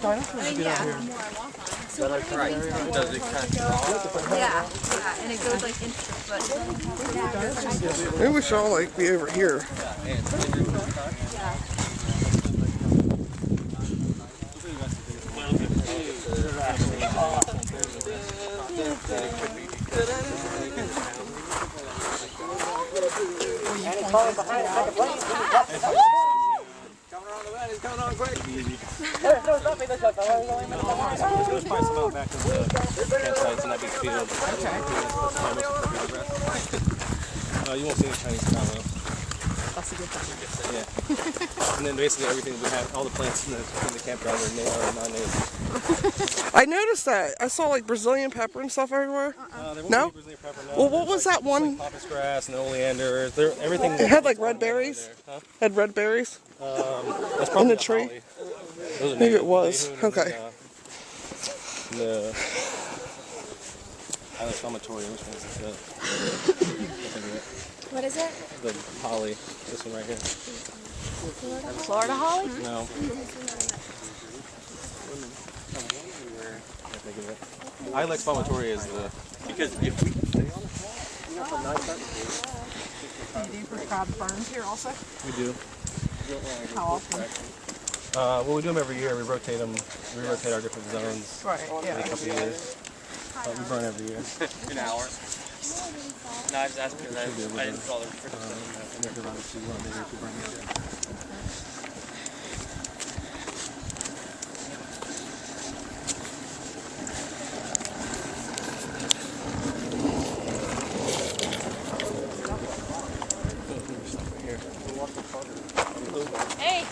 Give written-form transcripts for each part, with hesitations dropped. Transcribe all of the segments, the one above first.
dinosaurs get out here. So what are we thinking? Does it kind of Yeah, and it goes like into the foot. Maybe we should all like be over here. Coming around the bend, he's coming on quick. There's probably some out back in the campsites in that big field. You won't see any Chinese crown whale. That's a good thing. Yeah. And then basically everything we have, all the plants in the campground are non-native. I noticed that. I saw like Brazilian pepper and stuff everywhere. There won't No? be Brazilian pepper, no. Well, what was that one? Like Pampas grass and oleander. Everything. It had like red berries. Huh? Had red berries. That's On the probably tree? holly. Those are Maybe native. it was. Native Okay. and, the Island Salmatoria, which one is this? What is it? The holly. This one right here. Florida holly? No. Can't think of it. Island Salmatoria is the. Because if we Do you prescribe ferns here also? We do. How often? Well, we do them every year. We rotate them. We rotate our different zones Right, every yeah. couple of years. We burn every year. an hour. No, I just asked because I didn't call it. Hey!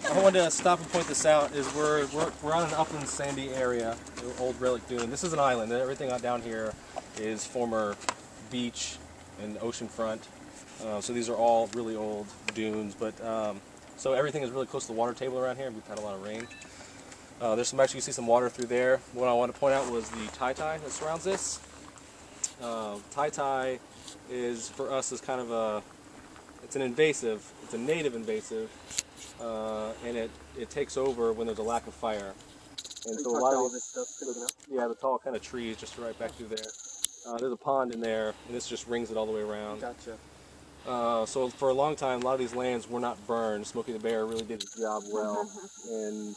I wanted to stop and point this out. Is we're on an upland sandy area, an old relic dune. This is an island. Everything out down here is former beach and ocean front. So these are all really old dunes. But so everything is really close to the water table around here. We've had a lot of rain. There's some actually you see some water through there. What I want to point out was the tai that surrounds this. Tai is for us is kind of a it's an invasive. It's a native invasive. And it takes over when there's a lack of fire. And so a lot of this stuff, yeah, the tall kind of trees just right back through there. There's a pond in there, and this just rings it all the way around. Gotcha. So for a long time, a lot of these lands were not burned. Smokey the Bear really did his job well and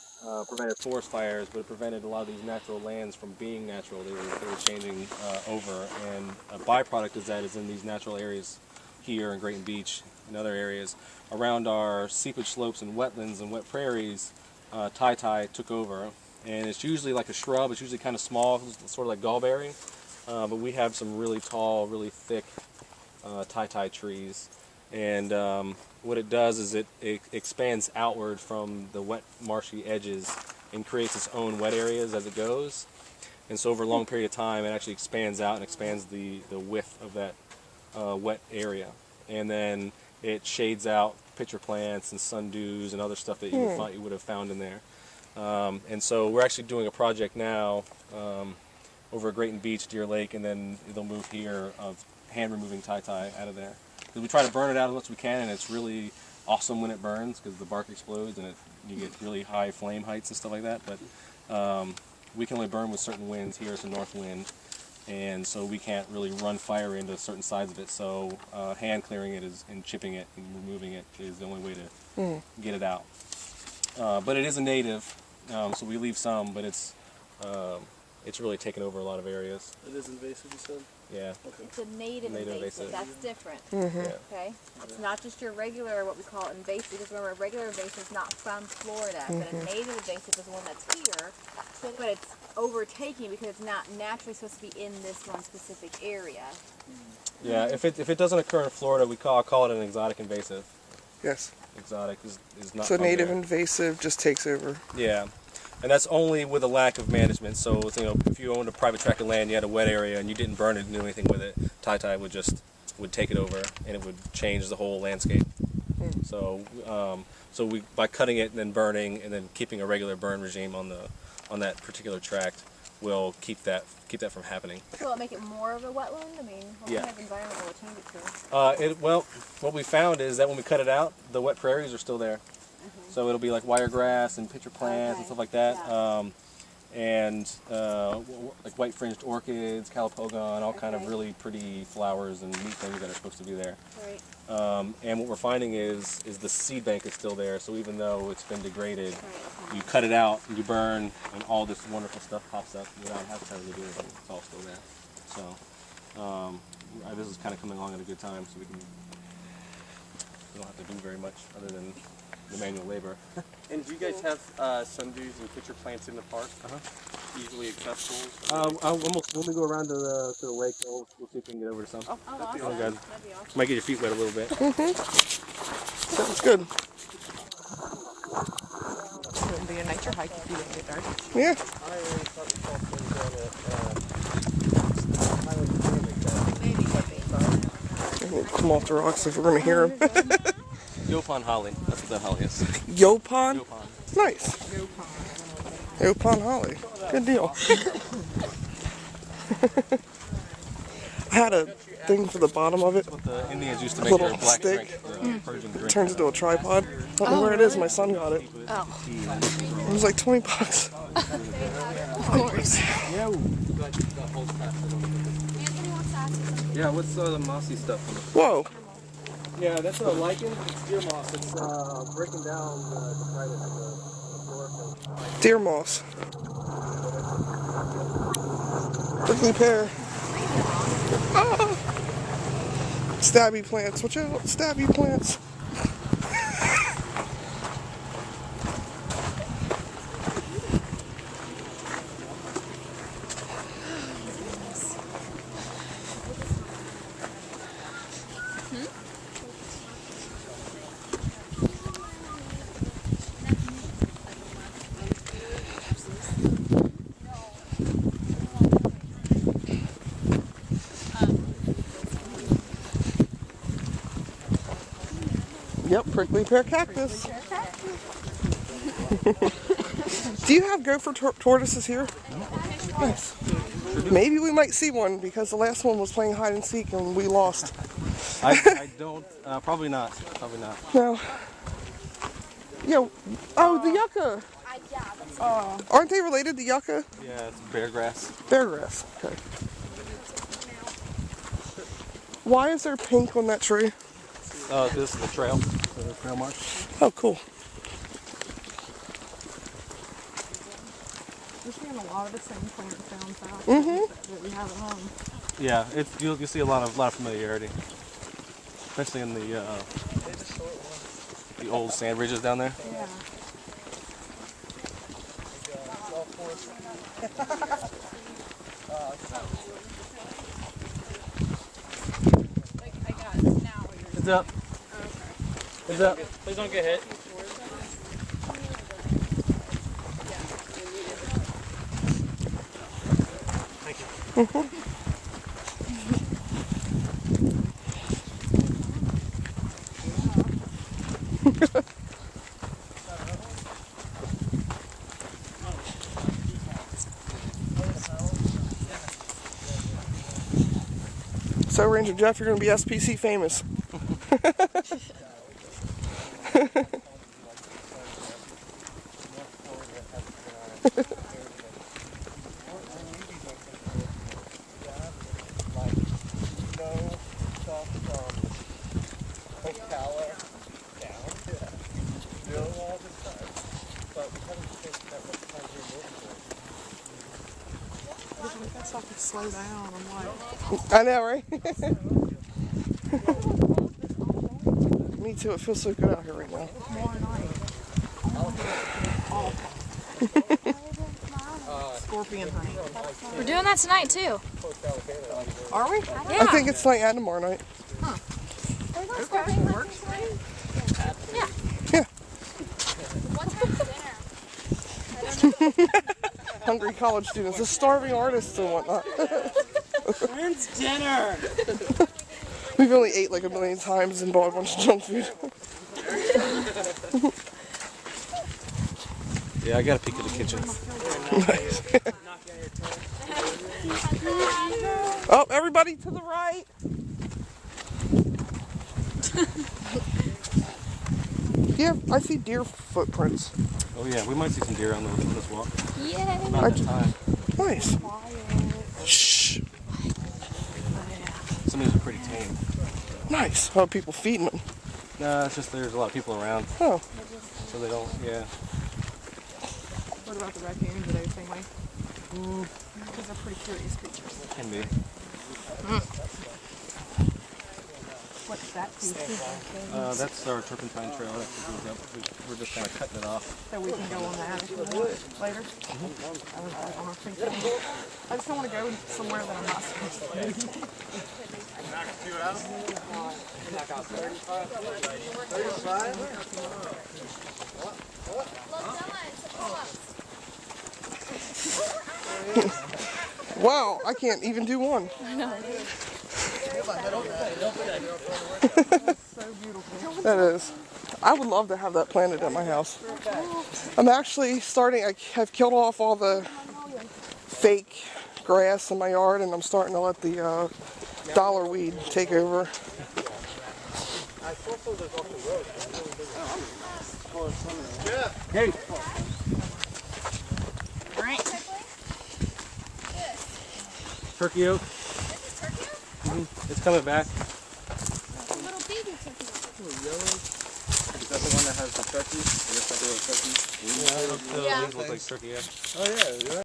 prevented forest fires, but it prevented a lot of these natural lands from being natural. They were changing over, and a byproduct of that is in these natural areas here in Grayton Beach and other areas around our seepage slopes and wetlands and wet prairies. Tai took over, and it's usually like a shrub. It's usually kind of small, sort of like gallberry, but we have some really tall, really thick tai trees, and what it does is it expands outward from the wet marshy edges and creates its own wet areas as it goes, and so over a long period of time it actually expands out and expands the width of that wet area, and then it shades out pitcher plants and sundews and other stuff that you would have found in there. And so we're actually doing a project now over at Grayton Beach, Deer Lake, and then they'll move here of hand removing tai out of there. Because we try to burn it out as much as we can, and it's really awesome when it burns because the bark explodes and you get really high flame heights and stuff like that. But we can only burn with certain winds. Here it's a north wind, and so we can't really run fire into certain sides of it. So hand clearing it and chipping it and removing it is the only way to get it out. But it is a native, so we leave some, but it's really taken over a lot of areas. It is invasive, you said? Yeah. It's a native invasive. That's different. Yeah. Okay? It's not just your regular, what we call invasive, because remember, a regular invasive is not from Florida, but a native invasive is one that's here, but it's overtaking because it's not naturally supposed to be in this one specific area. Yeah, if it doesn't occur in Florida, we call it an exotic invasive. Yes. Exotic is not. So from native there. invasive just takes over. Yeah, and that's only with a lack of management. So if you owned a private tract of land, you had a wet area, and you didn't burn it and do anything with it, tai would take it over, and it would change the whole landscape. So we by cutting it and then burning and then keeping a regular burn regime on that particular tract will keep that from happening. So it'll make it more of a wetland? I mean, what kind of environment will it change it to? Well, what we found is that when we cut it out, the wet prairies are still there. So it'll be like wiregrass and pitcher plants and stuff like that. Like white fringed orchids, calopogon, all kind of really pretty flowers and neat things that are supposed to be there. Right. And what we're finding is the seed bank is still there. So even though it's been degraded, you cut it out, and you burn, and all this wonderful stuff pops up without having to do anything. It's all still there. So this is kind of coming along at a good time, so we don't have to do very much other than the manual labor. And do you guys have sundews and pitcher plants in the park? Easily accessible? When we go around to the lake, we'll see if we can get over to some. Oh, awesome. Oh, good. That'd be awesome. Might get your feet wet a little bit. Sounds good. Wouldn't be a nature hike if you didn't get dirty. Yeah. We'll come off the rocks if we're going to hear him. Yopon holly. That's what that holly is. Yopon? Yopon. Nice. Yopon holly. Good deal. I had a thing for the bottom of it. What the Indians used to make Little their black stick. drink, Persian drink. Turns into a tripod. I don't know where it is. My son got it. Oh. It was like $20. Of course. Yeah, what's the mossy stuff? Whoa. Yeah, that's a lichen. It's deer moss. It's breaking down the detritus of the Deer moss. Prickly pear. Ah. Stabby plants. Watch out. Stabby plants. Yep, prickly pear cactus. Do you have gopher tortoises here? Nice. Maybe we might see one because the last one was playing hide and seek and we lost. I don't. Probably not. Probably not. No. Yeah. Oh, the yucca. Aren't they related to yucca? Yeah, it's bear grass. Bear grass. Okay. Why is there pink on that tree? This is the trail march. Oh, cool. We're seeing a lot of the same plant sounds out that we have at home. Yeah, you'll see a lot of familiarity, especially in the old sand ridges down there. Yeah. Heads up. Heads up. Please don't get hit. Thank you. So, Ranger Jeff, you're going to be SPC famous. That's like a slow down. I'm like, I know, right? Me too. It feels so good out here right now. tomorrow night. Scorpion hunting. We're doing that tonight too. Are we? Yeah. I think it's tonight and tomorrow night. Okay, works for me. Yeah. What time is dinner? Hungry college students, the starving artists and whatnot. When's dinner? We've only ate like a million times and bought a bunch of junk food. Yeah, I got a peek at the kitchen. Oh, everybody to the right. Yeah, I see deer footprints. Oh yeah, we might see some deer on this walk. Yay! About that time. Nice. Shh. Some of these are pretty tame. Nice. How people feeding them? Nah, it's just there's a lot of people around, Oh, so they don't. Yeah. What about the raccoons? Are they the same way? Because they're pretty curious creatures. Can be. What's that piece? That's our turpentine trail. That goes up. We're just kind of cutting it off. So we can go on that if we want later? I just don't want to go somewhere that I'm not supposed to be. wow, I can't even do one. That is. I would love to have that planted at my house. I'm actually starting, I have killed off all the fake grass in my yard and I'm starting to let the dollar weed take over. Hey. Turkey oak. This is turkey oak? It's coming back. Little baby turkey oak. Is that the one that has the turkey? It looks like a little turkey. Yeah, these look like turkey. Yeah. Oh yeah.